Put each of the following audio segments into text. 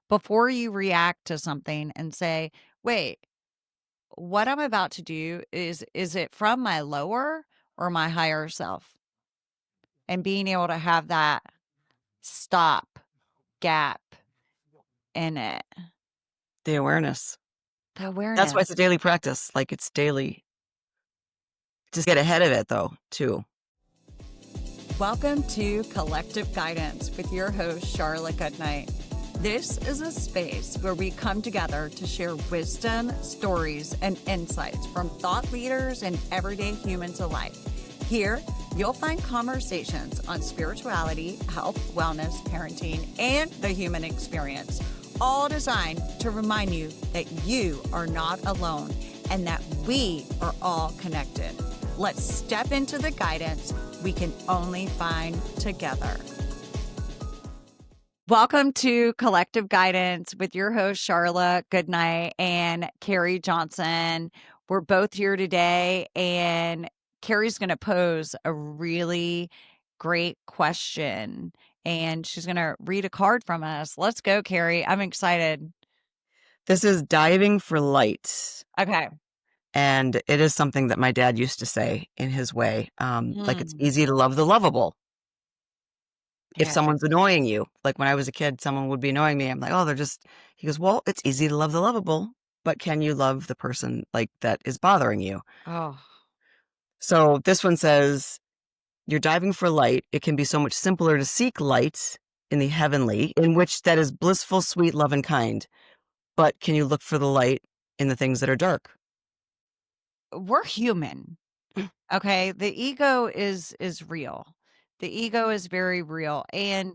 before you react to something and say, wait, what I'm about to do is it from my lower or my higher self? And being able to have that stop gap in it, The awareness. the That's why awareness. it's a daily practice. Like it's daily. Just get ahead of it though, too. Welcome to Collective Guidance with your host, Charla Goodnight. This is a space where we come together to share wisdom, stories, and insights from thought leaders and everyday humans alike. Here, you'll find conversations on spirituality, health, wellness, parenting, and the human experience, all designed to remind you that you are not alone and that we are all connected. Let's step into the guidance we can only find together. Welcome to Collective Guidance with your host, Charla Goodnight and Keri Johnson. We're both here today, and Keri's going to pose a really great question, and she's going to read a card from us. Let's go, Keri. I'm excited. This is diving for light. Okay. And it is something that my dad used to say in his way. Like it's Mm, easy to love the lovable. If yeah. someone's annoying you, like when I was a kid, someone would be annoying me. I'm like, oh, he goes, well, it's easy to love the lovable, but can you love the person like that is bothering you? Oh, So this one says, you're diving for light. It can be so much simpler to seek light in the heavenly, in which that is blissful, sweet, love, and kind. But can you look for the light in the things that are dark? we're human. Okay, the ego is real. The ego is very real, and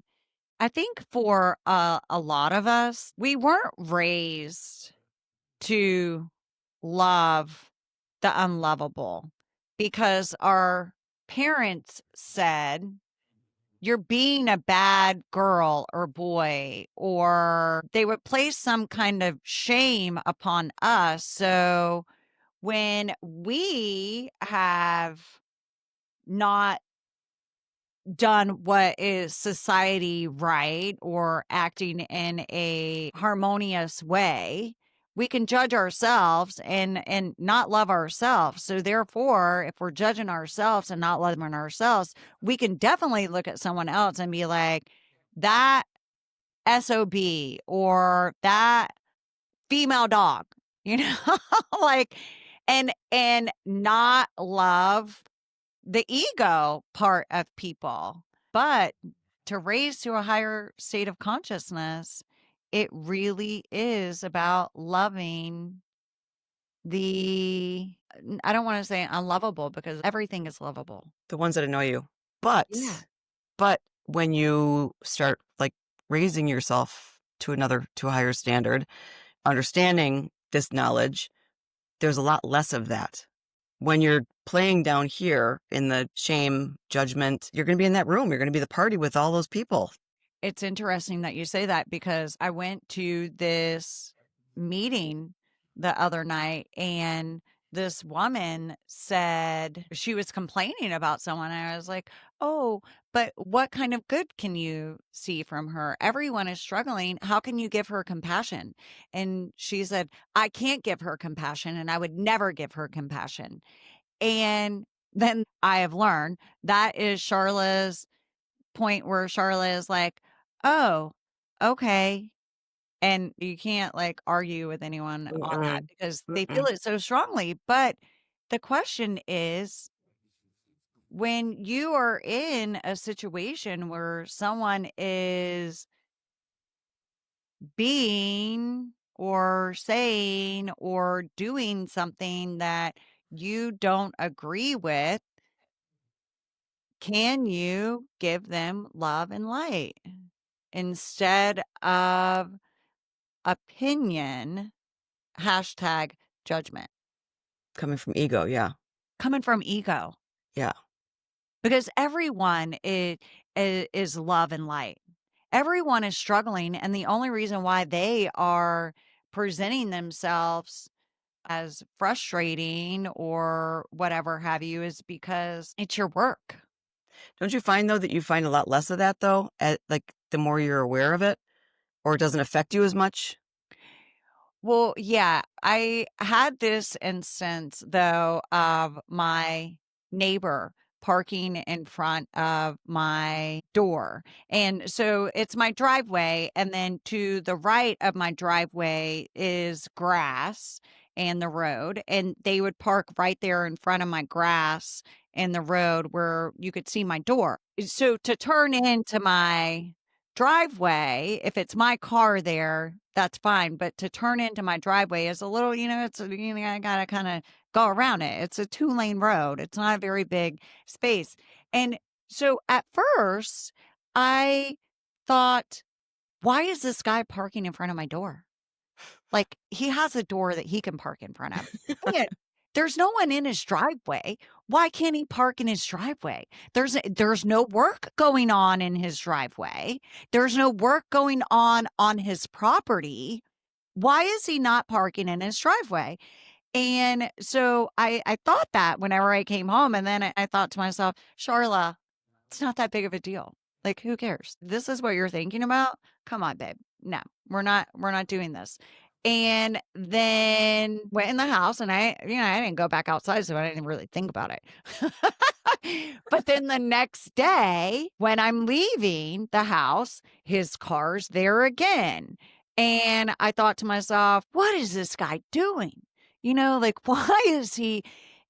I think for a lot of us, we weren't raised to love the unlovable because our parents said, "You're being a bad girl or boy," or they would place some kind of shame upon us. So when we have not done what is society right or acting in a harmonious way, we can judge ourselves and not love ourselves. So therefore, if we're judging ourselves and not loving ourselves, we can definitely look at someone else and be like, that SOB or that female dog, you know, like and not love the ego part of people. But to raise to a higher state of consciousness, it really is about loving the, I don't want to say unlovable because everything is lovable. The ones that annoy you. Yeah. But when you start like raising yourself to a higher standard, understanding this knowledge, there's a lot less of that. When you're playing down here in the shame, judgment, you're going to be in that room. You're going to be the party with all those people. It's interesting that you say that because I went to this meeting the other night and this woman said she was complaining about someone. And I was like, oh, but what kind of good can you see from her? Everyone is struggling. How can you give her compassion? And she said, I can't give her compassion and I would never give her compassion. And then I have learned that is Charla's point where Charlotte is like, "Oh, okay." And you can't, like, argue with anyone on that Mm-mm, because they feel mm-mm. it so strongly, but the question is, when you are in a situation where someone is being or saying or doing something that you don't agree with, can you give them love and light instead of opinion, hashtag judgment, Coming from ego. Yeah. coming from ego Yeah. because everyone is love and light. Everyone is struggling. And the only reason why they are presenting themselves as frustrating or whatever have you is because it's your work. Don't you find though that you find a lot less of that though? Like the more you're aware of it, or it doesn't affect you as much? Well, yeah, I had this instance though of my neighbor parking in front of my door. And so it's my driveway. And then to the right of my driveway is grass and the road. And they would park right there in front of my grass and the road where you could see my door. So to turn into my driveway, if it's my car there, that's fine. But to turn into my driveway is a little, I gotta kind of go around it. It's a 2-lane road. It's not a very big space. And so at first, I thought, why is this guy parking in front of my door? Like, he has a door that he can park in front of. And there's no one in his driveway. Why can't he park in his driveway? There's no work going on in his driveway. There's no work going on his property. Why is he not parking in his driveway? And so I thought that whenever I came home, and then I thought to myself, Charla, it's not that big of a deal. Like, who cares? This is what you're thinking about? Come on, babe. No, we're not doing this. And then went in the house and I didn't go back outside, so I didn't really think about it. But then the next day, when I'm leaving the house, his car's there again. And I thought to myself, what is this guy doing? Like, why is he?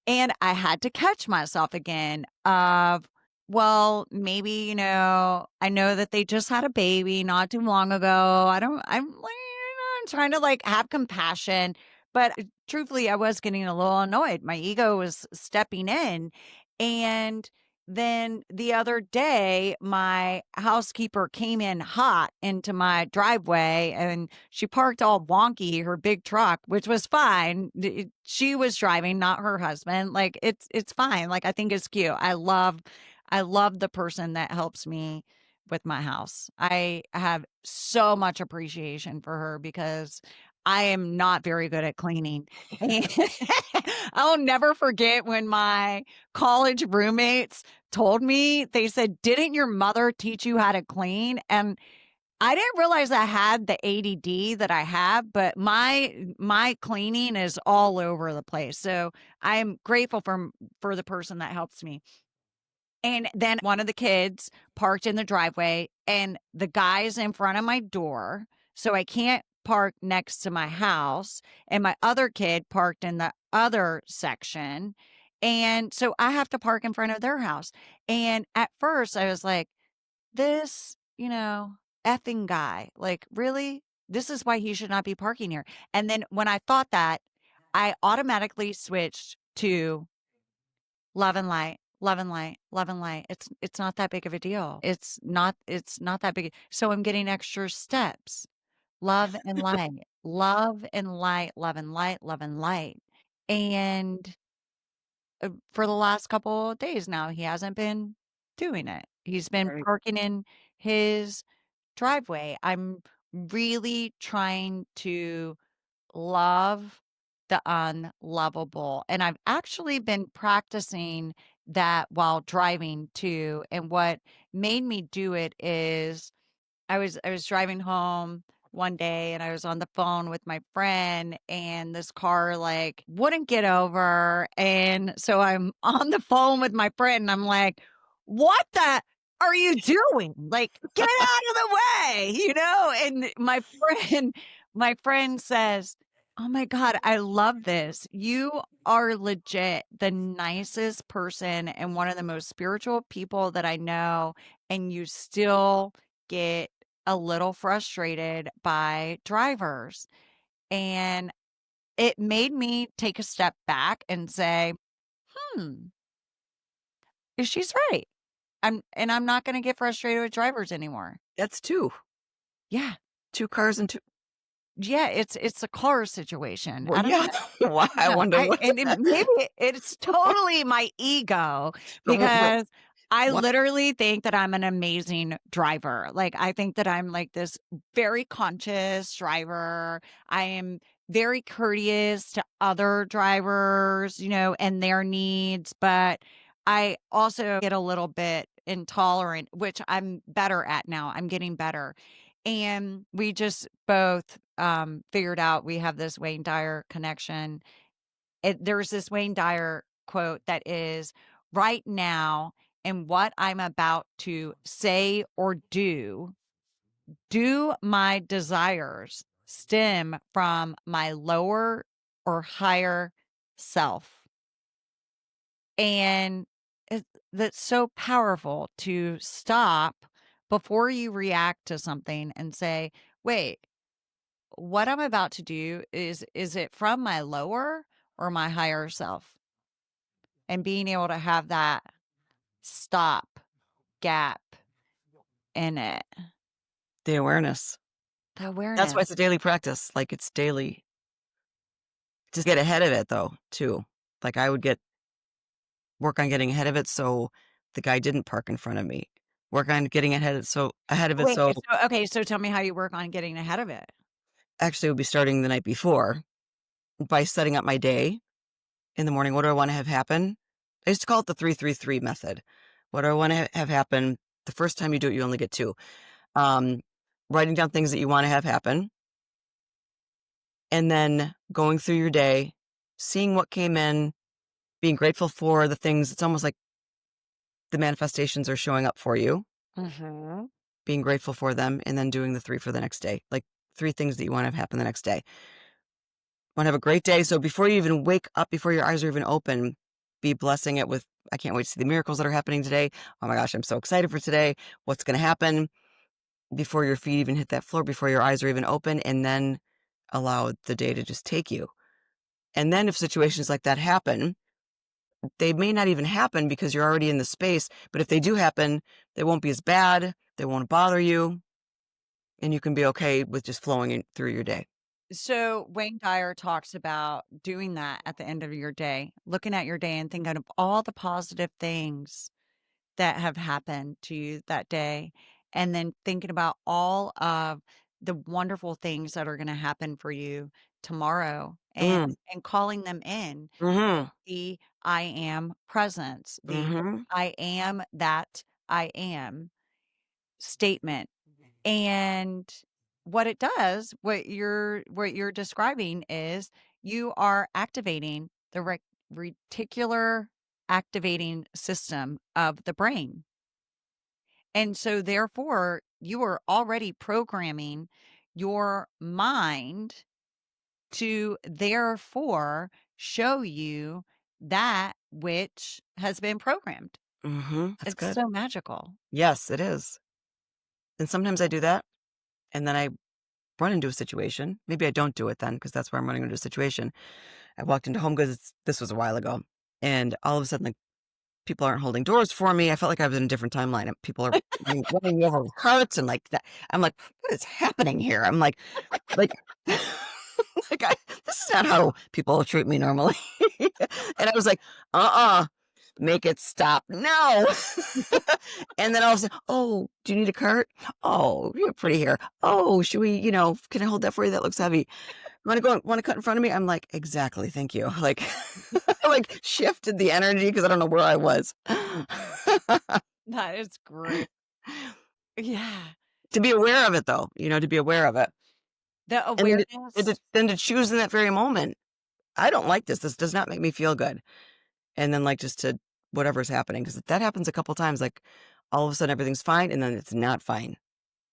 And I had to catch myself again of, well, maybe, I know that they just had a baby not too long ago. I'm trying to like have compassion, but truthfully, I was getting a little annoyed. My ego was stepping in. And then the other day, my housekeeper came in hot into my driveway and she parked all wonky, her big truck, which was fine. She was driving, not her husband. Like it's fine. Like I think it's cute. I love the person that helps me with my house. I have so much appreciation for her because I am not very good at cleaning. And I'll never forget when my college roommates told me, they said, "Didn't your mother teach you how to clean?" And I didn't realize I had the ADD that I have, but my cleaning is all over the place. So I'm grateful for the person that helps me. And then one of the kids parked in the driveway and the guy's in front of my door. So I can't park next to my house. And my other kid parked in the other section. And so I have to park in front of their house. And at first I was like, this, effing guy, like, really? This is why he should not be parking here. And then when I thought that, I automatically switched to love and light, love and light, love and light. It's not that big of a deal. It's not that big. So I'm getting extra steps. Love and light, love and light, love and light, love and light. And for the last couple of days now, he hasn't been doing it. He's been Right. parking in his driveway. I'm really trying to love the unlovable. And I've actually been practicing that while driving too. And what made me do it is I was driving home one day and I was on the phone with my friend and this car like wouldn't get over. And so I'm on the phone with my friend and I'm like, what the are you doing? Like, get out of the way, And my friend says, "Oh my God, I love this. You are legit the nicest person and one of the most spiritual people that I know. And you still get a little frustrated by drivers." And it made me take a step back and say, "Hmm, she's right. I'm not going to get frustrated with drivers anymore." That's 2. Yeah. 2 cars and 2. Yeah, it's a car situation. Well, I don't yeah. know. Why I Yeah, wonder what maybe it's totally my ego but because I what literally think that I'm an amazing driver. Like, I think that I'm like this very conscious driver. I am very courteous to other drivers, and their needs, but I also get a little bit intolerant, which I'm better at now. I'm getting better. And we just both, figured out we have this Wayne Dyer connection. There's this Wayne Dyer quote that is, "Right now, and what I'm about to say or do my desires stem from my lower or higher self?" And that's so powerful to stop before you react to something and say, wait, what I'm about to do is it from my lower or my higher self? And being able to have that stop gap in it, The awareness. the That's why awareness. it's a daily practice, like, it's daily. Just get ahead of it, though, too. Like, I would get work on getting ahead of it so the guy didn't park in front of me. Work on getting ahead of it Wait, so so okay, so tell me how you work on getting ahead of it. actually, it would be starting the night before by setting up my day in the morning. What do I wanna have happen? I used to call it the 3-3-3 method. What do I wanna have happen? The first time you do it, you only get 2. Um, Writing down things that you wanna have happen, and then going through your day, seeing what came in, being grateful for the things. It's almost like the manifestations are showing up for you, Mhm. being grateful for them, and then doing the 3 for the next day. Like 3 things that you wanna have happen the next day. Wanna have a great day, so before you even wake up, before your eyes are even open, be blessing it with, "I can't wait to see the miracles that are happening today. Oh my gosh, I'm so excited for today. What's gonna happen?" Before your feet even hit that floor, before your eyes are even open, and then allow the day to just take you. And then if situations like that happen, they may not even happen because you're already in the space, but if they do happen, they won't be as bad, they won't bother you, and you can be okay with just flowing in through your day. So Wayne Dyer talks about doing that at the end of your day, looking at your day and thinking of all the positive things that have happened to you that day, and then thinking about all of the wonderful things that are going to happen for you tomorrow, Mm, and calling them in with mhm, the I am presence, the mhm, I am that I am statement. And what it does, what you're describing is you are activating the reticular activating system of the brain. And so therefore, you are already programming your mind to therefore show you that which has been programmed. mhm, that's It's good. so magical. Yes, it is. And sometimes I do that, and then I run into a situation. Maybe I don't do it then, because that's where I'm running into a situation. I walked into HomeGoods, this was a while ago, and all of a sudden, like, people aren't holding doors for me. I felt like I was in a different timeline, and people are running me over with carts and like that. I'm like, "What is happening here?" I'm like, like, this is not how people treat me normally. And I was like, "Uh-uh, make it stop now." And then all of a sudden, "Oh, do you need a cart? Oh, you have pretty hair. Oh, should we, can I hold that for you? That looks heavy. Wanna cut in front of me?" I'm like, "Exactly, thank you." Like, like, shifted the energy because I don't know where I was. That is great. Yeah. To be aware of it though, to be aware of it. The And awareness. then to choose in that very moment, "I don't like this. This does not make me feel good." And then, like, just to whatever's happening, because that happens a couple times, like, all of a sudden everything's fine, and then it's not fine,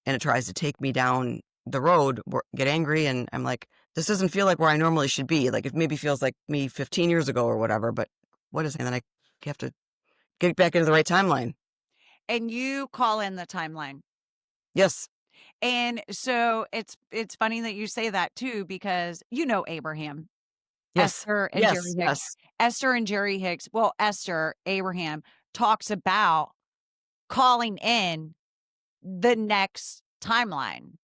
and it tries to take me down the road, get angry, and I'm like, "This doesn't feel like where I normally should be." Like, it maybe feels like me 15 years ago or whatever, but what is, and then I have to get back into the right timeline. And you call in the timeline. Yes. And so it's funny that you say that too, because you know Abraham, Yes. Esther and Jerry Yes. Hicks. Yes. Esther and Jerry Hicks, well, Esther, Abraham talks about calling in the next timeline.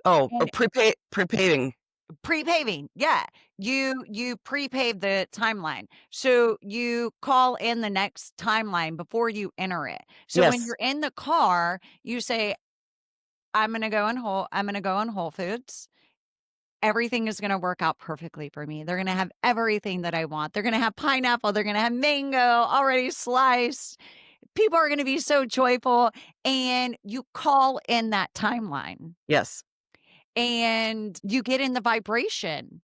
Oh, And prepaving. prepaving, yeah. You prepave the timeline. So you call in the next timeline before you enter it. So when Yes. you're in the car, you say, I'm gonna go in Whole Foods. Everything is gonna work out perfectly for me. They're gonna have everything that I want. They're gonna have pineapple, they're gonna have mango already sliced. People are gonna be so joyful, and you call in that timeline, Yes. and you get in the vibration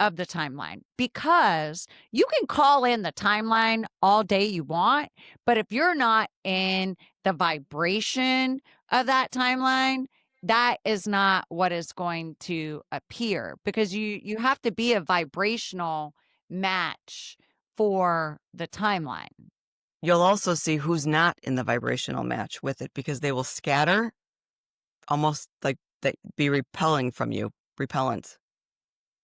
of the timeline because you can call in the timeline all day you want, but if you're not in the vibration of that timeline, that is not what is going to appear because you have to be a vibrational match for the timeline. You'll also see who's not in the vibrational match with it because they will scatter almost like they be repelling from you, repellent,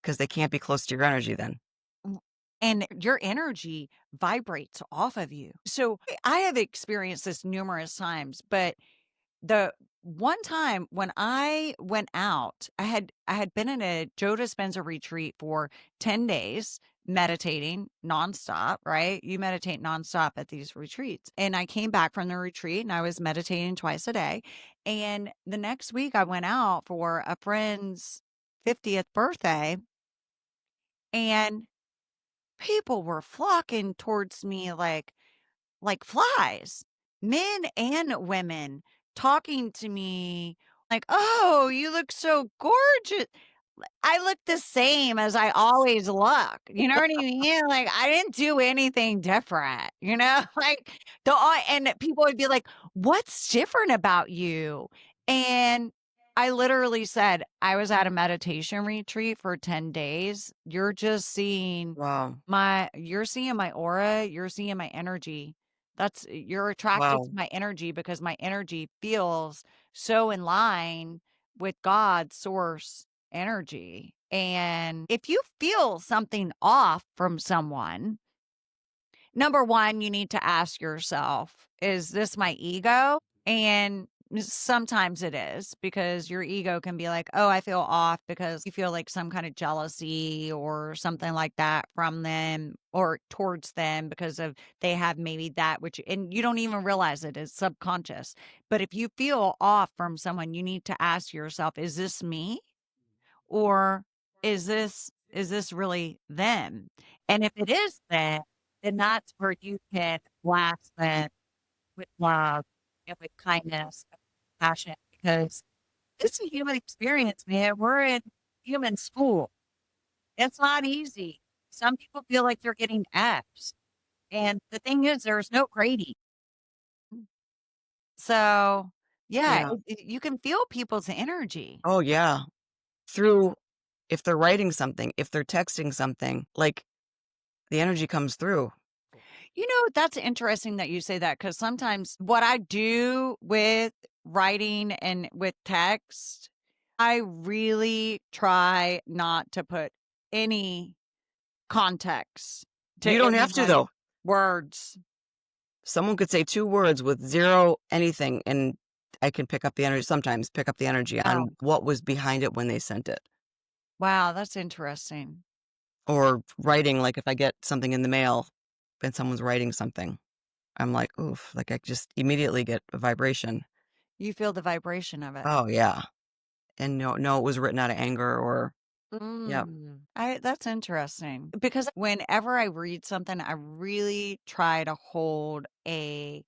because they can't be close to your energy then. Mm, and your energy vibrates off of you. So I have experienced this numerous times, but the one time when I went out, I had been in a Joe Dispenza retreat for 10 days, meditating nonstop, right? You meditate nonstop at these retreats. And I came back from the retreat and I was meditating twice a day. And the next week I went out for a friend's 50th birthday and people were flocking towards me like flies, men and women talking to me like, "Oh, you look so gorgeous." I look the same as I always look, you know what I mean? Like, I didn't do anything different, you know? Like, and people would be like, "What's different about you?" And I literally said, "I was at a meditation retreat for 10 days. You're just seeing Wow. you're seeing my aura, you're seeing my energy. You're attracted to Wow. my energy because my energy feels so in line with God's source energy. And if you feel something off from someone, number one, you need to ask yourself, is this my ego? And sometimes it is because your ego can be like, oh, I feel off because you feel like some kind of jealousy or something like that from them or towards them because of they have maybe that, which, and you don't even realize it is subconscious. But if you feel off from someone, you need to ask yourself, is this me? Or is this really them? And if it is them, then that's where you can blast them with love and with kindness and compassion because it's a human experience, man. We're in human school. It's not easy. Some people feel like they're getting F's. And the thing is, there's no grading. So, yeah, Yeah. you can feel people's energy. Oh, yeah. Through if they're writing something, if they're texting something, like, the energy comes through. You know, that's interesting that you say that because sometimes what I do with writing and with text, I really try not to put any context to You don't have to, anybody's though. words. Someone could say 2 words with 0 anything, and I can pick up the energy sometimes pick up the energy Oh, on what was behind it when they sent it. wow, that's interesting. Or writing, like, if I get something in the mail and someone's writing something, I'm like, "Oof," like, I just immediately get a vibration. You feel the vibration of it. Oh, yeah. And no, it was written out of anger or yep. I that's interesting because whenever I read something, I really try to hold a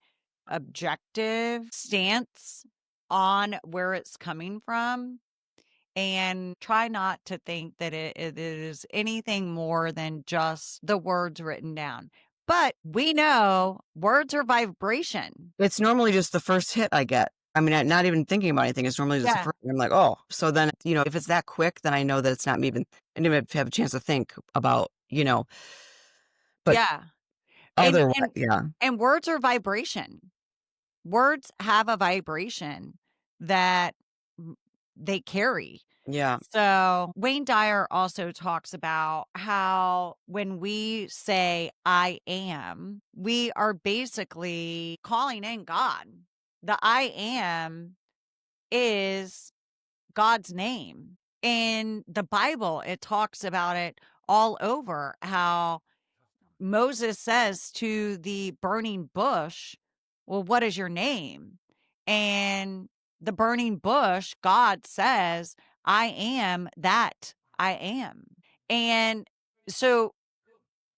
objective stance on where it's coming from and try not to think that it is anything more than just the words written down. But we know words are vibration. It's normally just the first hit I get. I mean, I'm not even thinking about anything, it's normally just the Yeah. first I'm like, "Oh." So then, if it's that quick, then I know that it's not me even I didn't even have a chance to think about, but Yeah. otherwise And yeah, and words are vibration. Words have a vibration that m they carry. yeah, So, Wayne Dyer also talks about how when we say, "I am," we are basically calling in God. The "I am" is God's name. In the Bible, it talks about it all over how Moses says to the burning bush, well, what is your name? And the burning bush, God says, I am that I am. And so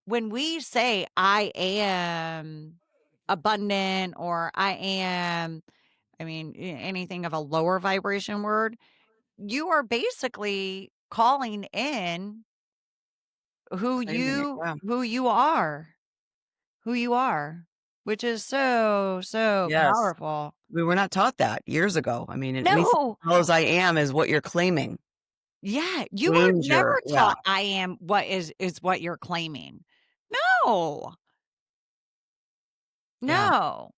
when we say I am abundant or I am, I mean, anything of a lower vibration word, you are basically calling in Claiming it, yeah. who you are, who you are, which is so, so Yes. powerful. We were not taught that years ago. I mean, anything No. as I am is what you're claiming. Yeah, you were Danger, never yeah, taught I am what is what you're claiming. No. yeah. No.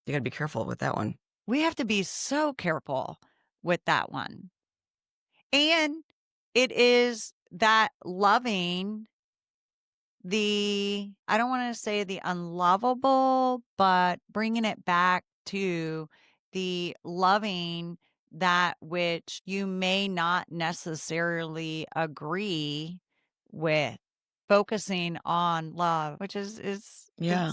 You gotta be careful with that one. We have to be so careful with that one. And it is that loving I don't want to say the unlovable, but bringing it back to the loving that which you may not necessarily agree with, focusing on love, which is Yeah,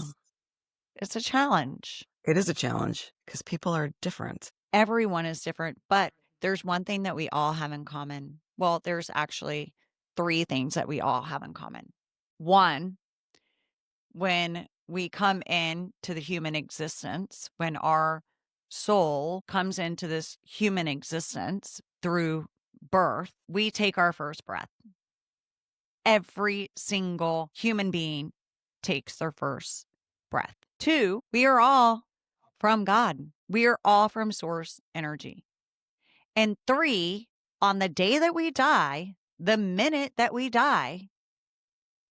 it's a challenge. it is a challenge because people are different. Everyone is different, but there's one thing that we all have in common. Well, there's actually 3 things that we all have in common. 1, when we come into the human existence, when our soul comes into this human existence through birth, we take our first breath. Every single human being takes their first breath. 2, we are all from God. We are all from source energy. And 3, on the day that we die, the minute that we die,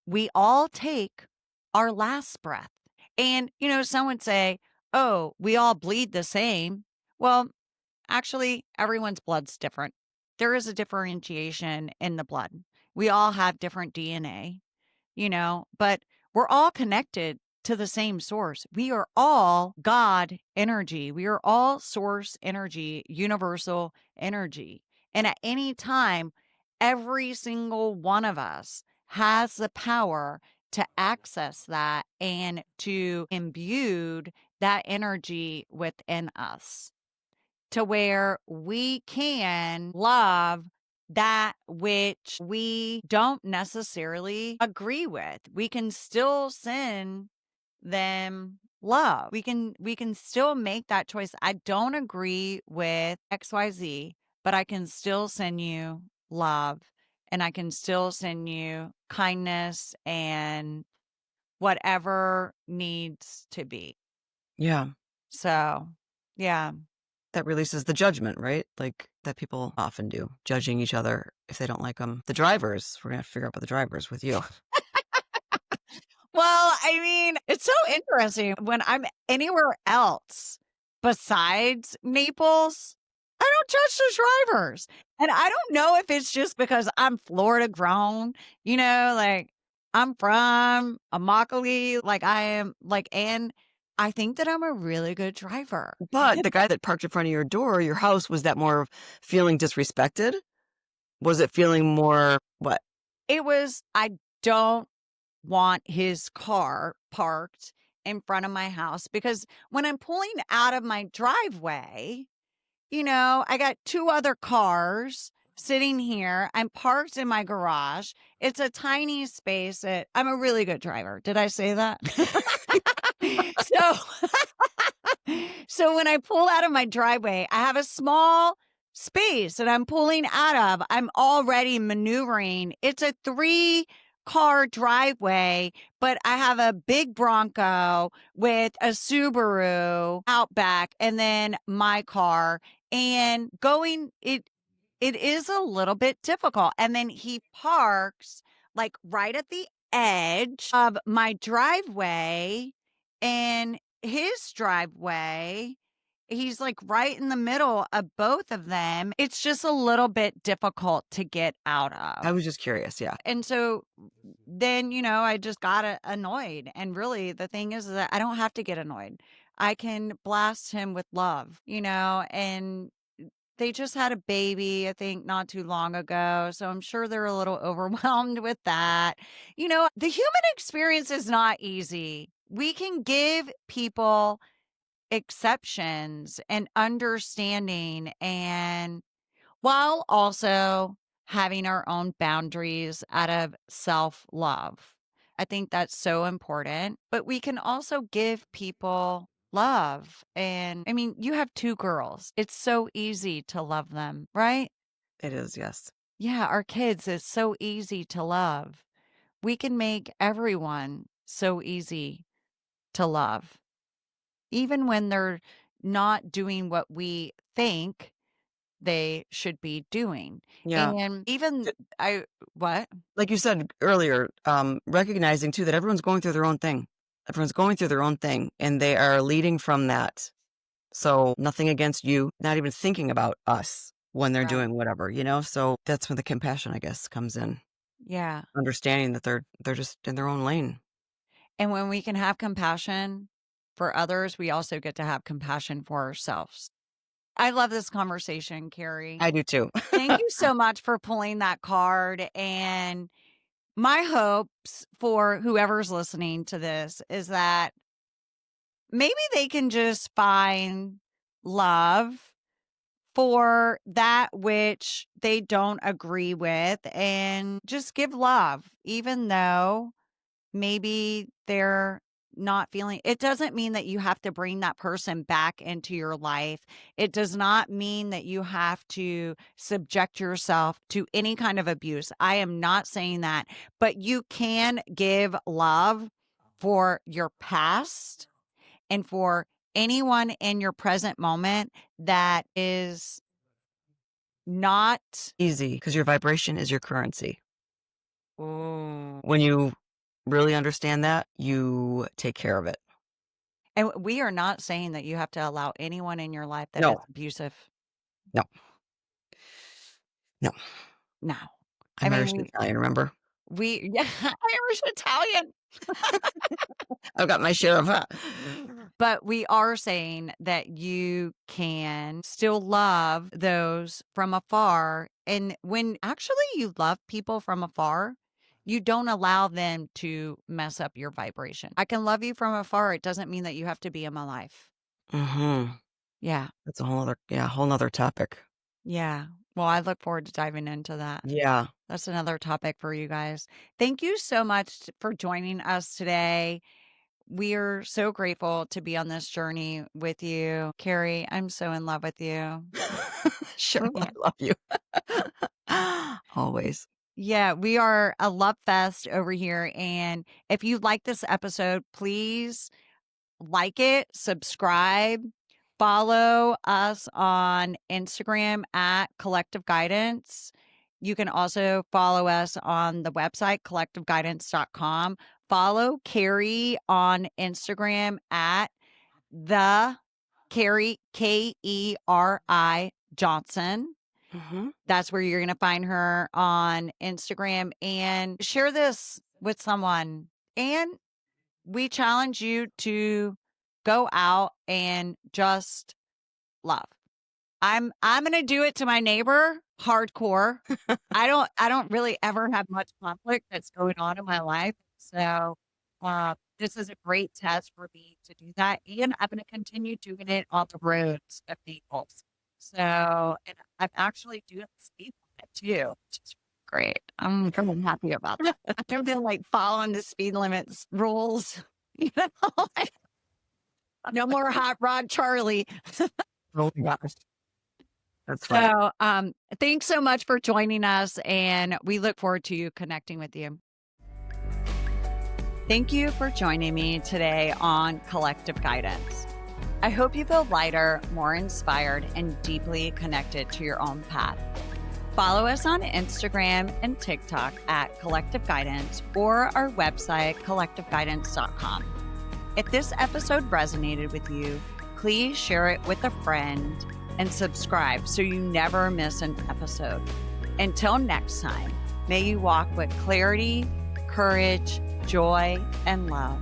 we all take our last breath. And, some would say, oh, we all bleed the same. Well, actually, everyone's blood's different. There is a differentiation in the blood. We all have different DNA, but we're all connected to the same source. We are all God energy. We are all source energy, universal energy. And at any time, every single one of us has the power to access that and to imbue that energy within us to where we can love that which we don't necessarily agree with. We can still send them love. We can still make that choice. I don't agree with XYZ, but I can still send you love and I can still send you kindness and whatever needs to be. Yeah, So, yeah. that releases the judgment, right? Like, that people often do, judging each other if they don't like them. The drivers, we're gonna have to figure out about the drivers with you. Well, I mean, it's so interesting when I'm anywhere else besides Naples, I don't judge the drivers. And I don't know if it's just because I'm Florida grown, like I'm from Immokalee, like I am like, and I think that I'm a really good driver. But the guy that parked in front of your door, your house, was that more of feeling disrespected? Was it feeling more what? It was, I don't want his car parked in front of my house because when I'm pulling out of my driveway, I got 2 other cars sitting here. I'm parked in my garage. It's a tiny space that I'm a really good driver. Did I say that? So so when I pull out of my driveway, I have a small space that I'm pulling out of. I'm already maneuvering. It's a 3-car driveway, but I have a big Bronco with a Subaru Outback and then my car and going it is a little bit difficult. And then he parks like right at the edge of my driveway and his driveway, he's like right in the middle of both of them. It's just a little bit difficult to get out I of. was just curious, yeah. And so then, I just got annoyed. And really, the thing is that I don't have to get annoyed. I can blast him with love, and they just had a baby, I think, not too long ago. So I'm sure they're a little overwhelmed with that. The human experience is not easy. We can give people exceptions and understanding, and while also having our own boundaries out of self love. I think that's so important. But we can also give people love. And I mean, you have 2 girls. It's so easy to love them, right? It is, yes. Yeah, our kids is so easy to love. We can make everyone so easy to love, even when they're not doing what we think they should be doing. Yeah. And even I what? Like you said earlier, recognizing too that everyone's going through their own thing. Everyone's going through their own thing and they are leading from that. So nothing against you, not even thinking about us when they're Right. doing whatever, you know? So that's when the compassion, I guess, comes in. Yeah. Understanding that they're just in their own lane. And when we can have compassion for others, we also get to have compassion for ourselves. I love this conversation, Keri. I do too. Thank you so much for pulling that card. And my hopes for whoever's listening to this is that maybe they can just find love for that which they don't agree with and just give love, even though maybe they're not feeling it. Doesn't mean that you have to bring that person back into your life. It does not mean that you have to subject yourself to any kind of abuse. I am not saying that, but you can give love for your past and for anyone in your present moment that is not. Easy, because your vibration is your currency. Ooh. When you really understand that, you take care of it. And we are not saying that you have to allow anyone in your life that is No, abusive. no, no. No. I I'm mean, Irish and Italian, remember? we yeah, Irish Italian. I've got my share of that. But we are saying that you can still love those from afar. And when actually you love people from afar, you don't allow them to mess up your vibration. I can love you from afar. It doesn't mean that you have to be in my life. Mm-hmm. Yeah. That's a whole nother topic. Yeah. Well, I look forward to diving into that. Yeah. That's another topic for you guys. Thank you so much for joining us today. We are so grateful to be on this journey with you. Keri, I'm so in love with you. Sure, I Yeah. love you. Always. Yeah, we are a love fest over here. And if you like this episode, please like it, subscribe, follow us on Instagram at Collective Guidance. You can also follow us on the website, collectiveguidance.com. Follow Keri on Instagram at the Keri, Keri Johnson. Mm-hmm. That's where you're going to find her on Instagram, and share this with someone. And we challenge you to go out and just love. I'm going to do it to my neighbor hardcore. I don't really ever have much conflict that's going on in my life. So this is a great test for me to do that. And I'm going to continue doing it on the roads of Naples. So, and I'm actually doing the speed limit too, which is great. I'm really happy about that. I've been like following the speed limits rules. You know, no more hot rod Charlie. Oh my gosh. That's funny. So, thanks so much for joining us, and we look forward to connecting with you. Thank you for joining me today on Collective Guidance. I hope you feel lighter, more inspired, and deeply connected to your own path. Follow us on Instagram and TikTok at Collective Guidance or our website, collectiveguidance.com. If this episode resonated with you, please share it with a friend and subscribe so you never miss an episode. Until next time, may you walk with clarity, courage, joy, and love.